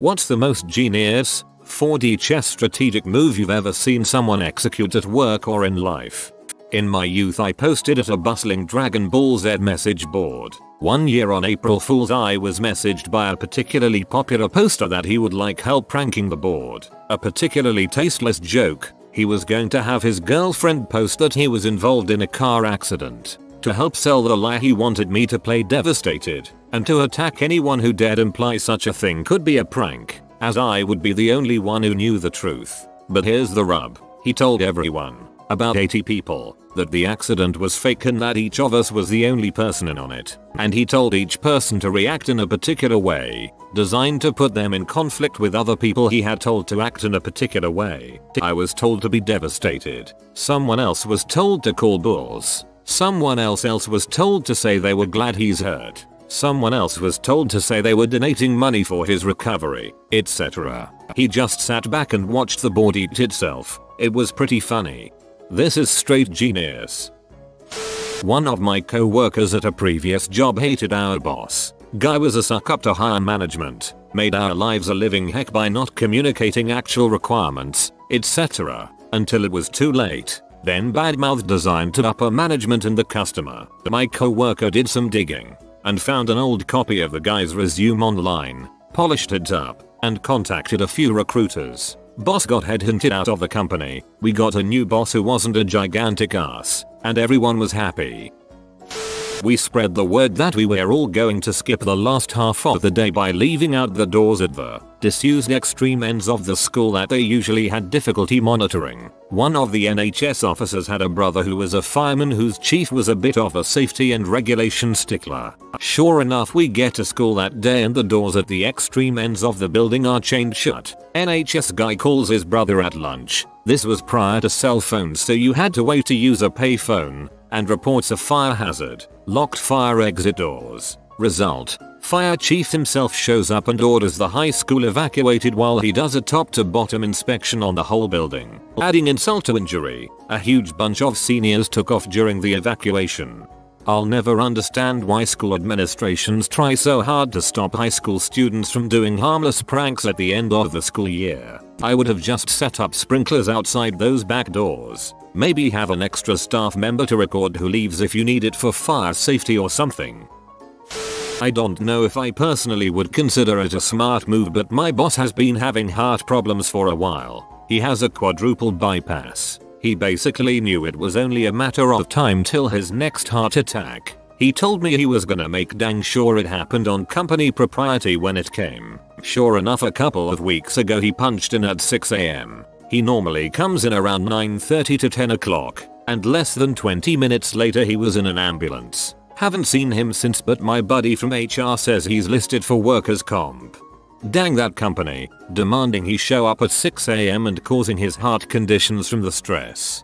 What's the most genius 4D chess strategic move you've ever seen someone execute at work or in life? In my youth I posted at a bustling Dragon Ball Z message board. One year on April Fool's I was messaged by a particularly popular poster that he would like help pranking the board. A particularly tasteless joke. He was going to have his girlfriend post that he was involved in a car accident. To help sell the lie he wanted me to play devastated, and to attack anyone who dared imply such a thing could be a prank, as I would be the only one who knew the truth. But here's the rub. He told everyone, about 80 people, that the accident was fake and that each of us was the only person in on it. And he told each person to react in a particular way, designed to put them in conflict with other people he had told to act in a particular way. I was told to be devastated. Someone else was told to call bulls. Someone else was told to say they were glad he's hurt. Someone else was told to say they were donating money for his recovery, etc. He just sat back and watched the board eat itself. It was pretty funny. This is straight genius. One of my co-workers at a previous job hated our boss. Guy was a suck up to higher management, made our lives a living heck by not communicating actual requirements, etc. until it was too late. Then badmouthed design to upper management and the customer. My co-worker did some digging and found an old copy of the guy's resume online, polished it up, and contacted a few recruiters. Boss got headhunted out of the company. We got a new boss who wasn't a gigantic ass, and everyone was happy. We spread the word that we were all going to skip the last half of the day by leaving out the doors at the disused extreme ends of the school that they usually had difficulty monitoring. One of the NHS officers had a brother who was a fireman whose chief was a bit of a safety and regulation stickler. Sure enough, we get to school that day and the doors at the extreme ends of the building are chained shut. NHS guy calls his brother at lunch. This was prior to cell phones, so you had to wait to use a payphone, and reports a fire hazard. Locked fire exit doors. Result: fire chief himself shows up and orders the high school evacuated while he does a top to bottom inspection on the whole building. Adding insult to injury, a huge bunch of seniors took off during the evacuation. I'll never understand why school administrations try so hard to stop high school students from doing harmless pranks at the end of the school year. I would have just set up sprinklers outside those back doors. Maybe have an extra staff member to record who leaves if you need it for fire safety or something. I don't know if I personally would consider it a smart move, but my boss has been having heart problems for a while. He has a quadruple bypass. He basically knew it was only a matter of time till his next heart attack. He told me he was gonna make dang sure it happened on company propriety when it came. Sure enough, a couple of weeks ago he punched in at 6 AM. He normally comes in around 9:30 to 10 o'clock, and less than 20 minutes later he was in an ambulance. Haven't seen him since, but my buddy from HR says he's listed for workers' comp. Dang that company, demanding he show up at 6 AM and causing his heart conditions from the stress.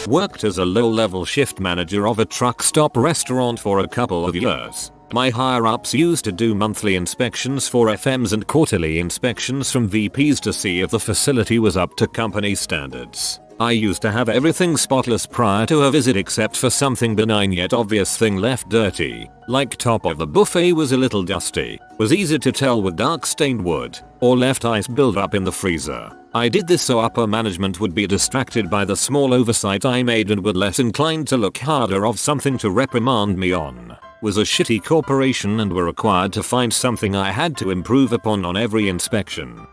Worked as a low-level shift manager of a truck stop restaurant for a couple of years. My higher-ups used to do monthly inspections for FMs and quarterly inspections from VPs to see if the facility was up to company standards. I used to have everything spotless prior to a visit except for something benign yet obvious thing left dirty, like top of the buffet was a little dusty, was easy to tell with dark stained wood, or left ice buildup in the freezer. I did this so upper management would be distracted by the small oversight I made and were less inclined to look harder of something to reprimand me on. Was a shitty corporation and were required to find something I had to improve upon on every inspection.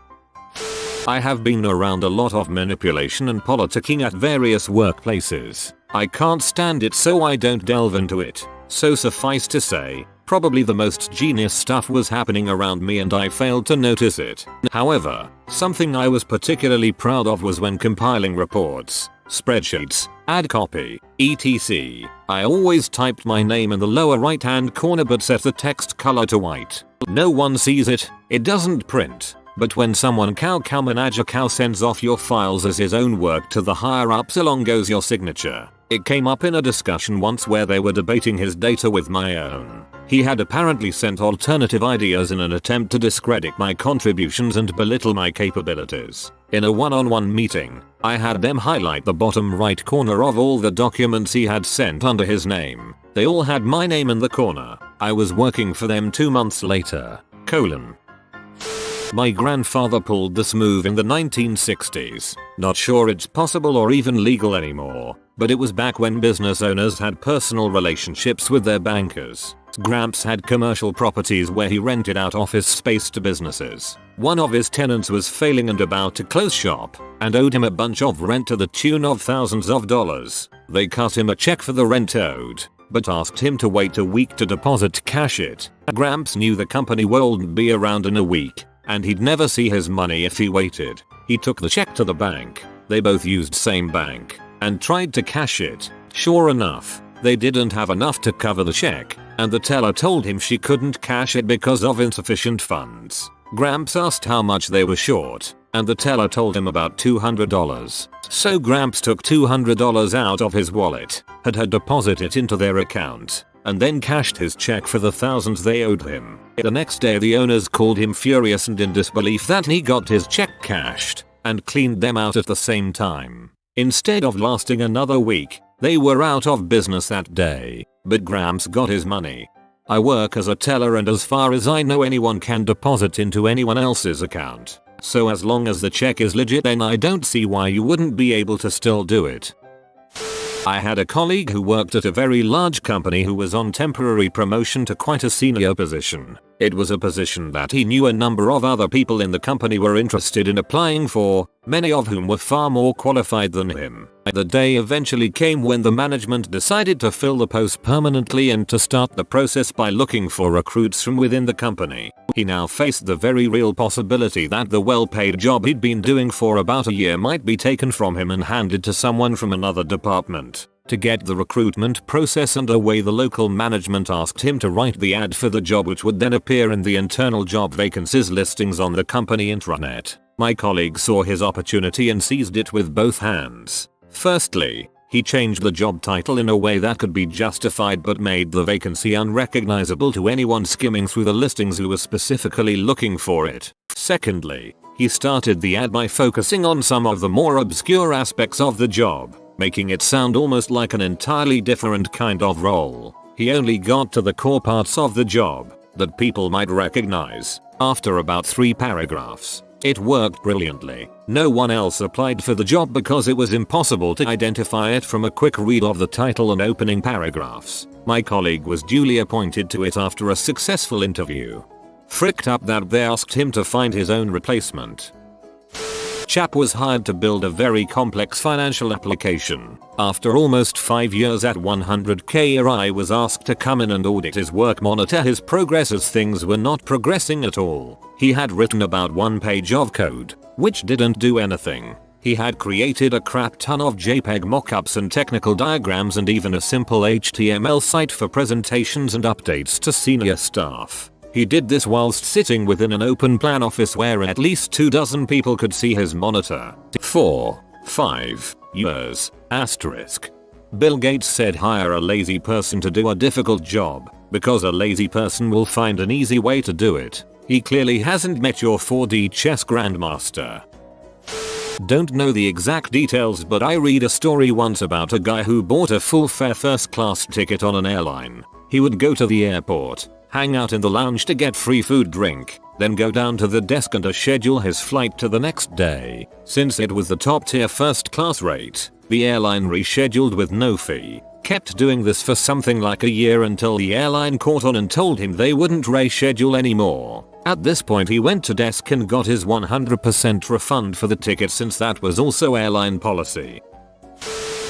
I have been around a lot of manipulation and politicking at various workplaces. I can't stand it, so I don't delve into it. So suffice to say, probably the most genius stuff was happening around me and I failed to notice it. However, something I was particularly proud of was when compiling reports, spreadsheets, ad copy, etc. I always typed my name in the lower right hand corner but set the text color to white. No one sees it, it doesn't print. But when someone cow manager cow sends off your files as his own work to the higher ups, along goes your signature. It came up in a discussion once where they were debating his data with my own. He had apparently sent alternative ideas in an attempt to discredit my contributions and belittle my capabilities. In a one-on-one meeting, I had them highlight the bottom right corner of all the documents he had sent under his name. They all had my name in the corner. I was working for them 2 months later. My grandfather pulled this move in the 1960s. Not sure it's possible or even legal anymore, but it was back when business owners had personal relationships with their bankers. Gramps had commercial properties where he rented out office space to businesses. One of his tenants was failing and about to close shop, and owed him a bunch of rent to the tune of thousands of dollars. They cut him a check for the rent owed, but asked him to wait a week to deposit cash it. Gramps knew the company wouldn't be around in a week, and he'd never see his money if he waited. He took the check to the bank. They both used same bank, and tried to cash it. Sure enough, they didn't have enough to cover the check, and the teller told him she couldn't cash it because of insufficient funds. Gramps asked how much they were short, and the teller told him about $200. So Gramps took $200 out of his wallet, had her deposit it into their account, and then cashed his check for the thousands they owed him. The next day the owners called him furious and in disbelief that he got his check cashed, and cleaned them out at the same time. Instead of lasting another week, they were out of business that day, but Gramps got his money. I work as a teller and as far as I know anyone can deposit into anyone else's account. So as long as the check is legit then I don't see why you wouldn't be able to still do it. I had a colleague who worked at a very large company who was on temporary promotion to quite a senior position. It was a position that he knew a number of other people in the company were interested in applying for, many of whom were far more qualified than him. The day eventually came when the management decided to fill the post permanently and to start the process by looking for recruits from within the company. He now faced the very real possibility that the well-paid job he'd been doing for about a year might be taken from him and handed to someone from another department. To get the recruitment process underway, the local management asked him to write the ad for the job, which would then appear in the internal job vacancies listings on the company intranet. My colleague saw his opportunity and seized it with both hands. Firstly, he changed the job title in a way that could be justified but made the vacancy unrecognizable to anyone skimming through the listings who was specifically looking for it. Secondly, he started the ad by focusing on some of the more obscure aspects of the job, making it sound almost like an entirely different kind of role. He only got to the core parts of the job that people might recognize after about 3 paragraphs. It worked brilliantly. No one else applied for the job because it was impossible to identify it from a quick read of the title and opening paragraphs. My colleague was duly appointed to it after a successful interview. Fricked up that they asked him to find his own replacement. Chap was hired to build a very complex financial application. After almost 5 years at 100k, I was asked to come in and audit his work, monitor his progress as things were not progressing at all. He had written about 1 page of code, which didn't do anything. He had created a crap ton of JPEG mockups and technical diagrams and even a simple HTML site for presentations and updates to senior staff. He did this whilst sitting within an open plan office where at least 24 people could see his monitor. 5 years. Asterisk. Bill Gates said hire a lazy person to do a difficult job, because a lazy person will find an easy way to do it. He clearly hasn't met your 4D chess grandmaster. Don't know the exact details, but I read a story once about a guy who bought a full fare first class ticket on an airline. He would go to the airport, hang out in the lounge to get free food drink, then go down to the desk and schedule his flight to the next day. Since it was the top tier first class rate, the airline rescheduled with no fee. Kept doing this for something like a year until the airline caught on and told him they wouldn't reschedule anymore. At this point he went to desk and got his 100% refund for the ticket, since that was also airline policy.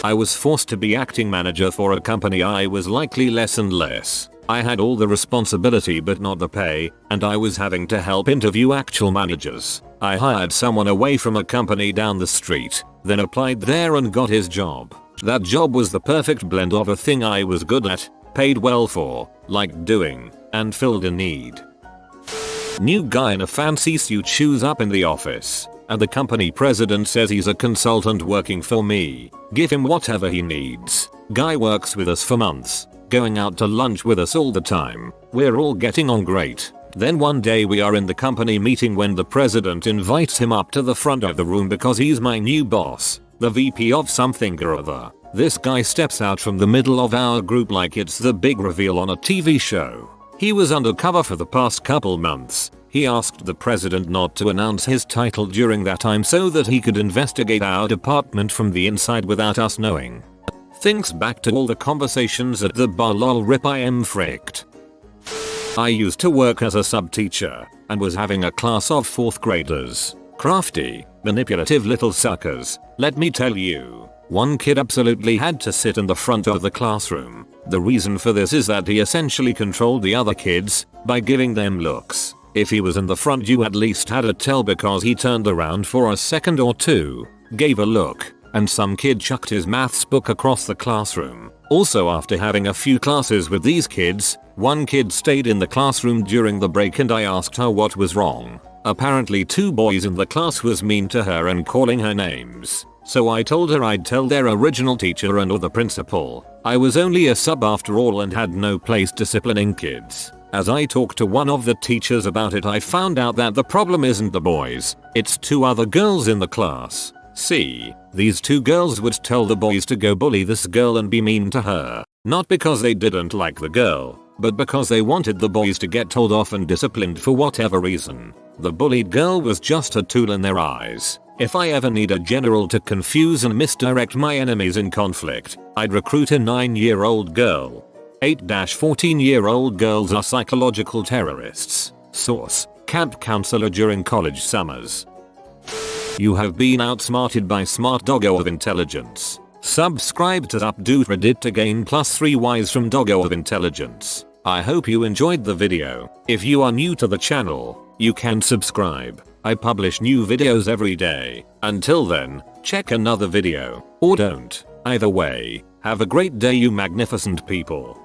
I was forced to be acting manager for a company I was likely less and less. I had all the responsibility but not the pay, and I was having to help interview actual managers. I hired someone away from a company down the street, then applied there and got his job. That job was the perfect blend of a thing I was good at, paid well for, liked doing, and filled a need. New guy in a fancy suit shows up in the office, and the company president says he's a consultant working for me. Give him whatever he needs. Guy works with us for months, going out to lunch with us all the time. We're all getting on great. Then one day we are in the company meeting when the president invites him up to the front of the room because he's my new boss, the VP of something or other. This guy steps out from the middle of our group like it's the big reveal on a TV show. He was undercover for the past couple months. He asked the president not to announce his title during that time so that he could investigate our department from the inside without us knowing. Thinks back to all the conversations at the bar. Lol rip I am fricked. I used to work as a sub teacher and was having a class of 4th graders. Crafty, manipulative little suckers, let me tell you. One kid absolutely had to sit in the front of the classroom. The reason for this is that he essentially controlled the other kids by giving them looks. If he was in the front you at least had to tell because he turned around for a second or two, gave a look, and some kid chucked his maths book across the classroom. Also, after having a few classes with these kids, one kid stayed in the classroom during the break and I asked her what was wrong. Apparently 2 boys in the class was mean to her and calling her names. So I told her I'd tell their original teacher and or the principal. I was only a sub after all and had no place disciplining kids. As I talked to one of the teachers about it I found out that the problem isn't the boys, it's 2 other girls in the class. See, these 2 girls would tell the boys to go bully this girl and be mean to her. Not because they didn't like the girl, but because they wanted the boys to get told off and disciplined for whatever reason. The bullied girl was just a tool in their eyes. If I ever need a general to confuse and misdirect my enemies in conflict, I'd recruit a 9-year-old girl. 8-14-year-old girls are psychological terrorists. Source: camp counselor during college summers. You have been outsmarted by Smart Doggo of Intelligence. Subscribe to Updoot Reddit to gain +3 Ys from Doggo of Intelligence. I hope you enjoyed the video. If you are new to the channel, you can subscribe. I publish new videos every day. Until then, check another video, or don't. Either way, have a great day you magnificent people.